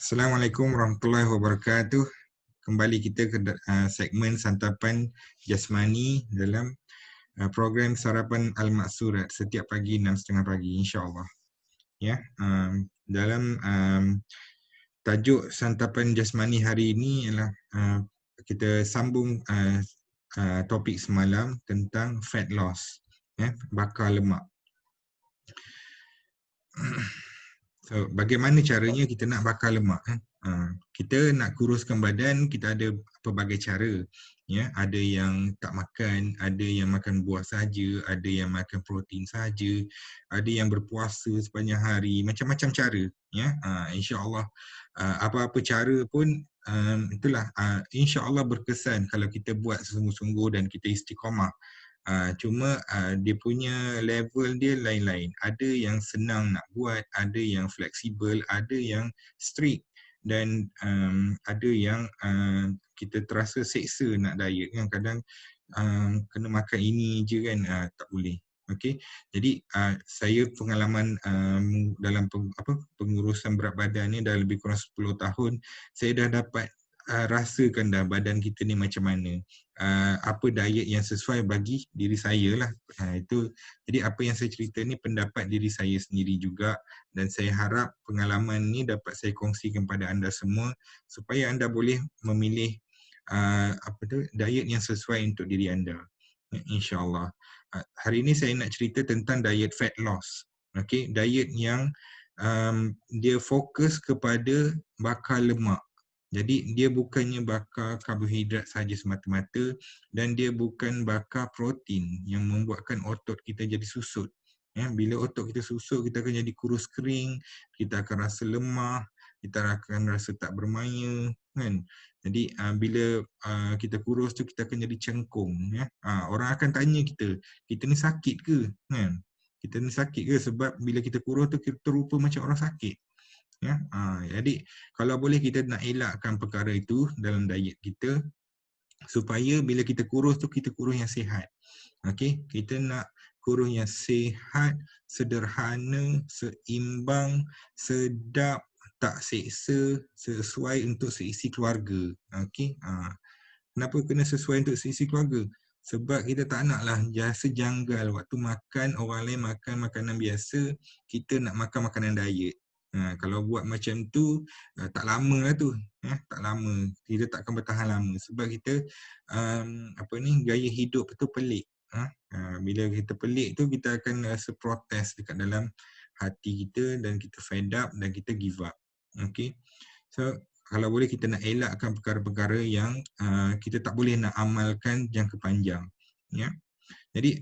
Assalamualaikum warahmatullahi wabarakatuh. Kembali kita ke segmen santapan jasmani dalam program sarapan Al-Maksurat setiap pagi 6.30 pagi, insya-Allah. Ya, dalam tajuk santapan jasmani hari ini ialah kita sambung topik semalam tentang fat loss, bakar lemak. So, bagaimana caranya kita nak bakar lemak? Kita nak kuruskan badan, kita ada pelbagai cara. Ya, ada yang tak makan, ada yang makan buah saja, ada yang makan protein saja, ada yang berpuasa sepanjang hari, macam-macam cara. Ya, insya-Allah apa-apa cara pun itulah insya-Allah berkesan kalau kita buat sungguh-sungguh dan kita istiqamah. Cuma dia punya level dia lain-lain. Ada yang senang nak buat, ada yang fleksibel, ada yang strict, dan ada yang kita terasa seksa nak diet kan. Kadang kena makan ini je kan, tak boleh. Okey. Jadi saya pengalaman dalam pengurusan berat badan ni dah lebih kurang 10 tahun, saya dah dapat rasakan dah badan kita ni macam mana. Apa diet yang sesuai bagi diri saya lah. Itu. Jadi apa yang saya cerita ni pendapat diri saya sendiri juga, dan saya harap pengalaman ni dapat saya kongsikan pada anda semua supaya anda boleh memilih diet yang sesuai untuk diri anda. InsyaAllah. Hari ini saya nak cerita tentang diet fat loss. Okay, diet yang dia fokus kepada bakar lemak. Jadi dia bukannya bakar karbohidrat saja semata-mata, dan dia bukan bakar protein yang membuatkan otot kita jadi susut. Ya, bila otot kita susut, kita akan jadi kurus kering, kita akan rasa lemah, kita akan rasa tak bermaya, kan? Jadi bila kita kurus tu, kita akan jadi cengkung. Ya? Orang akan tanya kita ni sakit ke? Kan? Kita ni sakit ke? Sebab bila kita kurus tu, kita terupa macam orang sakit. Ya, jadi kalau boleh kita nak elakkan perkara itu dalam diet kita supaya bila kita kurus tu, kita kurus yang sihat. Okey, kita nak kurus yang sihat, sederhana, seimbang, sedap, tak seksa, sesuai untuk seisi keluarga. Okey, kenapa kena sesuai untuk seisi keluarga? Sebab kita tak naklah jasa janggal waktu makan, orang lain makan makanan biasa, kita nak makan makanan diet. Kalau buat macam tu, tak lama lah tu. Tak lama. Kita tak akan bertahan lama. Sebab kita, gaya hidup tu pelik. Bila kita pelik tu, kita akan rasa protes dekat dalam hati kita, dan kita fed up, dan kita give up. Okay. So, kalau boleh kita nak elakkan perkara-perkara yang kita tak boleh nak amalkan jangka panjang. Ya. Jadi,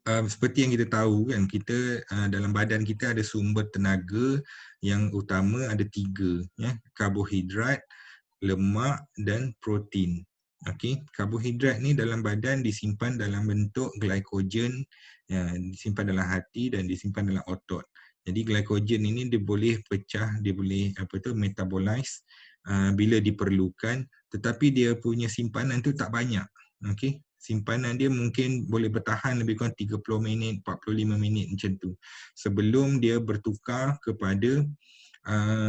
seperti yang kita tahu kan, kita dalam badan kita ada sumber tenaga yang utama ada 3, ya, karbohidrat, lemak dan protein. Okey, karbohidrat ni dalam badan disimpan dalam bentuk glycogen, ya, disimpan dalam hati dan disimpan dalam otot. Jadi glycogen ini dia boleh pecah, dia boleh metabolize bila diperlukan, tetapi dia punya simpanan tu tak banyak. Okey, simpanan dia mungkin boleh bertahan lebih kurang 30 minit, 45 minit macam tu, sebelum dia bertukar kepada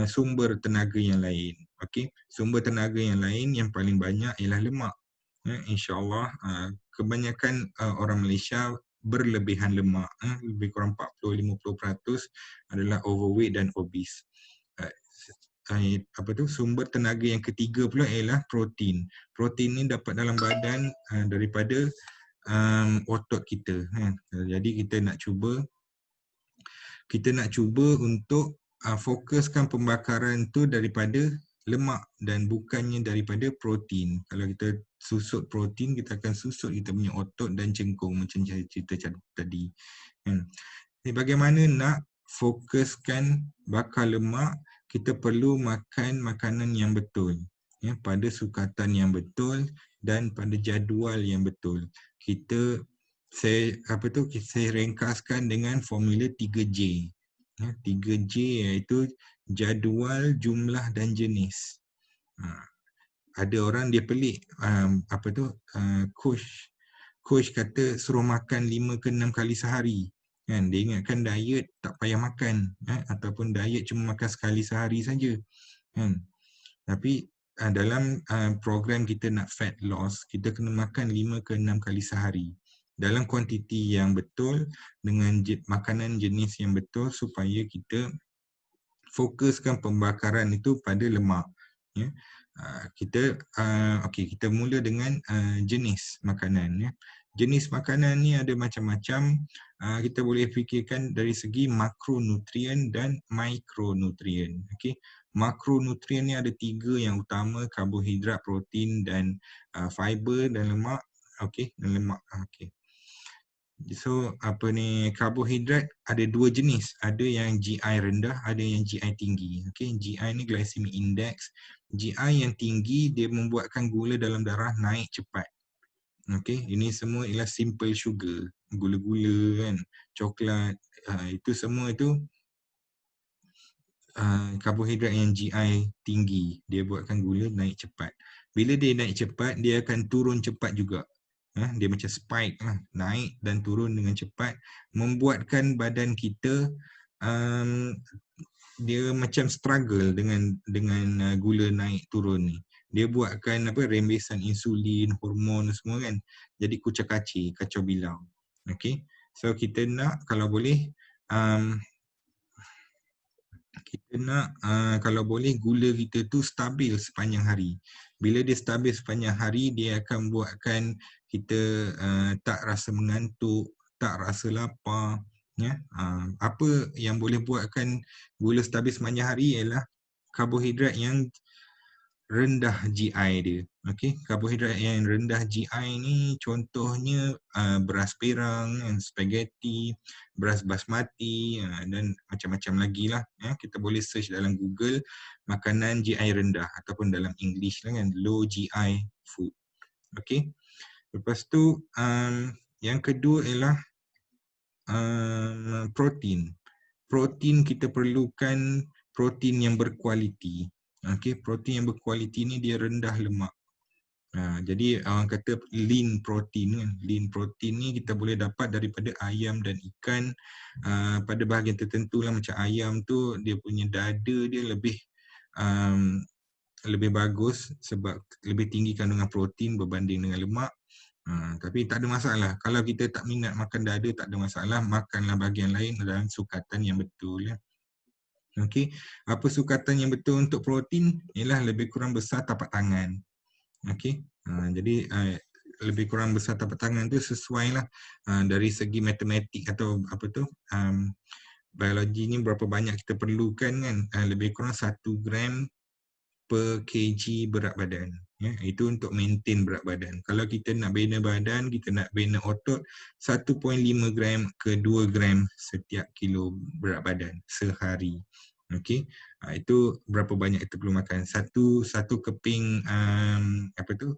sumber tenaga yang lain. Okey, sumber tenaga yang lain yang paling banyak ialah lemak. InsyaAllah kebanyakan orang Malaysia berlebihan lemak, lebih kurang 40-50% adalah overweight dan obese. Sumber tenaga yang ketiga pula ialah protein. Protein ni dapat dalam badan daripada otot kita. Jadi kita nak cuba untuk fokuskan pembakaran tu daripada lemak dan bukannya daripada protein. Kalau kita susut protein, kita akan susut kita punya otot dan cengkung macam saya cerita tadi. Jadi bagaimana nak fokuskan bakar lemak? Kita perlu makan makanan yang betul, ya, pada sukatan yang betul dan pada jadual yang betul. Saya ringkaskan dengan formula 3J. 3J iaitu jadual, jumlah dan jenis. Ada orang dia pelik, coach kata suruh makan 5 ke 6 kali sehari. Kan dia ingatkan diet tak payah makan, ataupun diet cuma makan sekali sehari saja, kan. Tapi dalam program kita nak fat loss, kita kena makan 5 ke 6 kali sehari dalam kuantiti yang betul dengan makanan jenis yang betul supaya kita fokuskan pembakaran itu pada lemak, ya. Kita mula dengan jenis makanan, ya. Jenis makanan ni ada macam-macam. Kita boleh fikirkan dari segi makronutrien dan mikronutrien. Okey, makronutrien ni ada 3 yang utama: karbohidrat, protein dan fiber dan lemak. Okey, dan lemak. Okey. So karbohidrat ada 2 jenis, ada yang GI rendah, ada yang GI tinggi. Okey, GI ni glycemic index. GI yang tinggi dia membuatkan gula dalam darah naik cepat. Okey, ini semua ialah simple sugar, gula-gula kan, coklat, itu semua itu karbohidrat yang GI tinggi, dia buatkan gula naik cepat. Bila dia naik cepat, dia akan turun cepat juga. Dia macam spike lah, naik dan turun dengan cepat, membuatkan badan kita dia macam struggle dengan gula naik turun ni. Dia buatkan rembesan insulin, hormon semua kan, jadi kucak-kacir, kacau bilau. Okey, so kita nak kalau boleh kalau boleh gula kita tu stabil sepanjang hari. Bila dia stabil sepanjang hari, dia akan buatkan kita tak rasa mengantuk, tak rasa lapar, ya. Apa yang boleh buatkan gula stabil sepanjang hari ialah karbohidrat yang rendah GI dia. Okey, karbohidrat yang rendah GI ni contohnya beras perang, spaghetti, beras basmati dan macam-macam lagi lah, ya. Kita boleh search dalam Google makanan GI rendah ataupun dalam English lah kan, low GI food. Okey. Lepas tu yang kedua ialah protein. Protein kita perlukan protein yang berkualiti. Okey, protein yang berkualiti ni dia rendah lemak. Jadi orang kata lean protein kan. Lean protein ni kita boleh dapat daripada ayam dan ikan. Pada bahagian tertentu lah, macam ayam tu dia punya dada dia lebih bagus sebab lebih tinggi kandungan protein berbanding dengan lemak. Tapi tak ada masalah. Kalau kita tak minat makan dada, tak ada masalah. Makanlah bahagian lain dalam sukatan yang betul, ya. Okey, apa sukatan yang betul untuk protein? Ialah lebih kurang besar tapak tangan. Okey, jadi lebih kurang besar tapak tangan tu sesuai lah dari segi matematik atau biologi ni berapa banyak kita perlukan kan. Lebih kurang 1 gram per kg berat badan. Ya, itu untuk maintain berat badan. Kalau kita nak bina badan, kita nak bina otot, 1.5 gram ke 2 gram setiap kilo berat badan sehari. Okey, itu berapa banyak kita perlu makan. Satu keping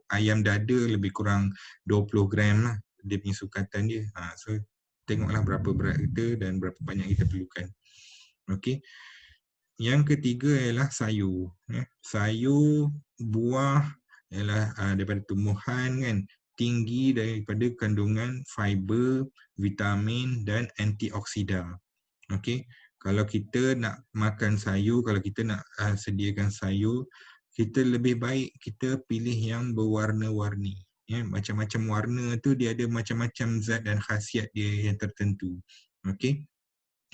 ayam dada lebih kurang 20 gram lah dia punya sukatan dia. So tengoklah berapa berat kita dan berapa banyak kita perlukan. Okey. Yang ketiga ialah sayur. Sayur, buah ialah daripada tumbuhan kan, tinggi daripada kandungan fiber, vitamin dan antioksida. Okey, kalau kita nak makan sayur, kalau kita nak sediakan sayur, kita lebih baik kita pilih yang berwarna-warni. Ya, macam-macam warna tu dia ada macam-macam zat dan khasiat dia yang tertentu. Okey,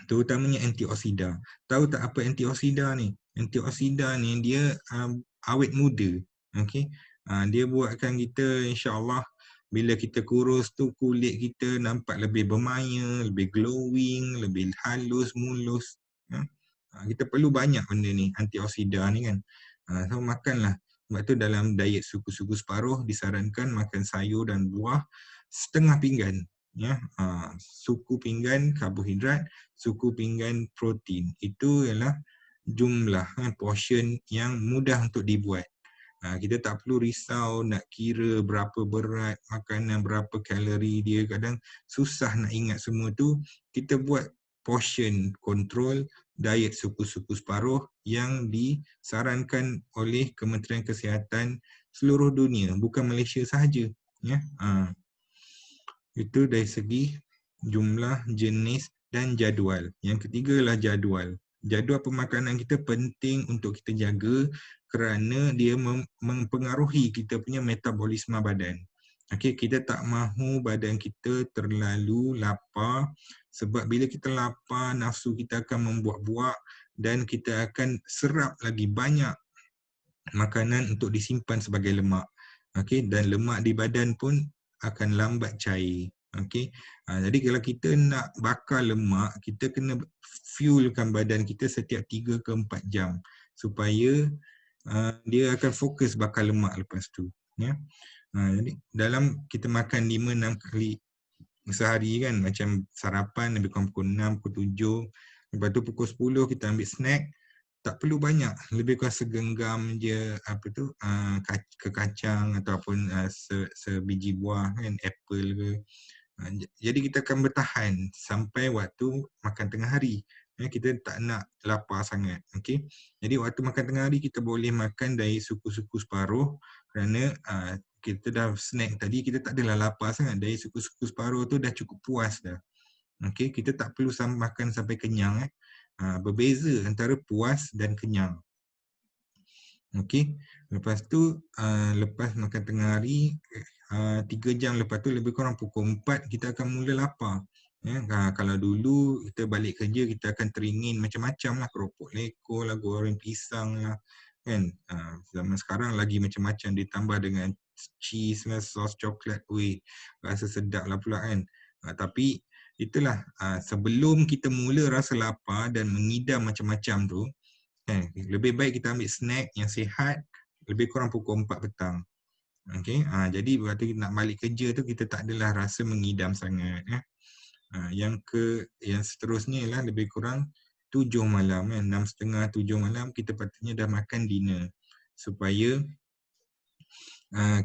terutamanya antioksida. Tahu tak apa antioksida ni? Antioksida ni dia awet muda. Okey, dia buatkan kita insya-Allah bila kita kurus tu kulit kita nampak lebih bermaya, lebih glowing, lebih halus, mulus. Kita perlu banyak benda ni, antioksida ni kan. So makanlah. Sebab tu dalam diet suku-suku separuh disarankan makan sayur dan buah setengah pinggan. Ya, suku pinggan karbohidrat, suku pinggan protein. Itu ialah jumlah portion yang mudah untuk dibuat. Kita tak perlu risau nak kira berapa berat makanan, berapa kalori dia. Kadang susah nak ingat semua tu. Kita buat portion control diet suku-suku separuh yang disarankan oleh Kementerian Kesihatan seluruh dunia, bukan Malaysia sahaja. Ya, itu dari segi jumlah jenis dan jadual. Yang ketiga lah jadual. Jadual pemakanan kita penting untuk kita jaga kerana dia mempengaruhi kita punya metabolisme badan. Okey, kita tak mahu badan kita terlalu lapar sebab bila kita lapar, nafsu kita akan membuak-buak dan kita akan serap lagi banyak makanan untuk disimpan sebagai lemak. Okey, dan lemak di badan pun akan lambat cair. Okey. Jadi kalau kita nak bakar lemak, kita kena fuelkan badan kita setiap 3 ke 4 jam supaya dia akan fokus bakar lemak lepas tu, ya. Jadi dalam kita makan 5-6 kali sehari kan, macam sarapan lebih kurang pukul 6, pukul 7, lepas tu pukul 10 kita ambil snack, tak perlu banyak, lebih kurang segenggam je apa tu kekacang ataupun sebiji buah kan, apple ke. Jadi kita akan bertahan sampai waktu makan tengah hari. Kita tak nak lapar sangat. Okay? Jadi waktu makan tengah hari kita boleh makan dari suku-suku separuh kerana kita dah snack tadi, kita tak adalah lapar sangat. Dari suku-suku separuh tu dah cukup puas dah. Okay? Kita tak perlu makan sampai kenyang. Berbeza antara puas dan kenyang. Okey, lepas tu lepas makan tengah hari 3 jam lepas tu lebih kurang pukul 4 kita akan mula lapar. Ya, kalau dulu kita balik kerja kita akan teringin macam-macam lah, keropok lekor lah, goreng pisang lah kan. Zaman sekarang lagi macam-macam ditambah dengan cheese lah, sos coklat, rasa sedap lah pula kan. Tapi itulah sebelum kita mula rasa lapar dan mengidam macam-macam tu, lebih baik kita ambil snack yang sihat lebih kurang pukul 4 petang. Okey, jadi waktu kita nak balik kerja tu kita tak adalah rasa mengidam sangat. Yang seterusnya ialah lebih kurang 7 malam, 6.30, 7 malam kita patutnya dah makan dinner supaya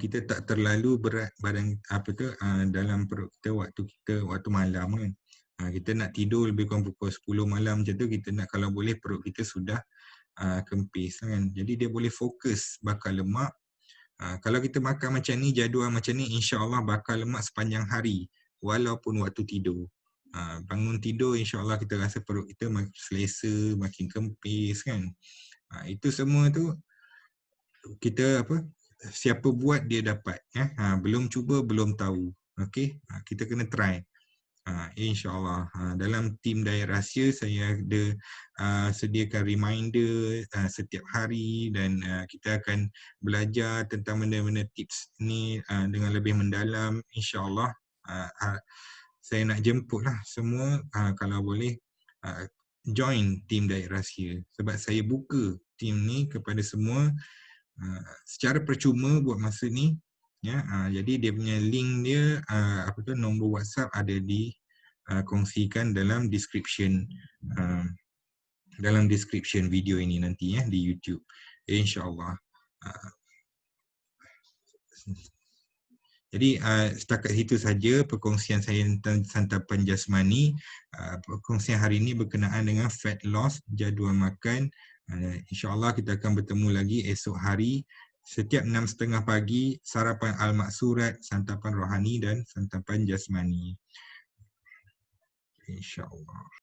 kita tak terlalu berat badan dalam perut kita waktu malam kan. Kita nak tidur lebih kurang pukul 10 malam macam tu, kita nak kalau boleh perut kita sudah kempis kan. Jadi dia boleh fokus bakar lemak. Kalau kita makan macam ni, jadual macam ni, insya-Allah bakar lemak sepanjang hari walaupun waktu tidur. Bangun tidur insya-Allah kita rasa perut kita makin selesa, makin kempis kan. Itu semua tu kita siapa buat dia dapat, belum cuba belum tahu. Okey, kita kena try. InsyaAllah dalam tim Diet Rahsia saya ada sediakan reminder setiap hari dan kita akan belajar tentang benda-benda tips ni dengan lebih mendalam. InsyaAllah saya nak jemputlah semua kalau boleh join tim Diet Rahsia sebab saya buka tim ni kepada semua secara percuma buat masa ni. Ya, jadi dia punya link dia nombor WhatsApp ada di kongsikan dalam description video ini nanti ya di YouTube, insya-Allah. Jadi setakat itu saja perkongsian saya tentang santapan jasmani. Perkongsian hari ini berkenaan dengan fat loss, jadual makan. InsyaAllah kita akan bertemu lagi esok hari setiap 6.30 pagi, sarapan al-maksurat, santapan rohani dan santapan jasmani. InsyaAllah.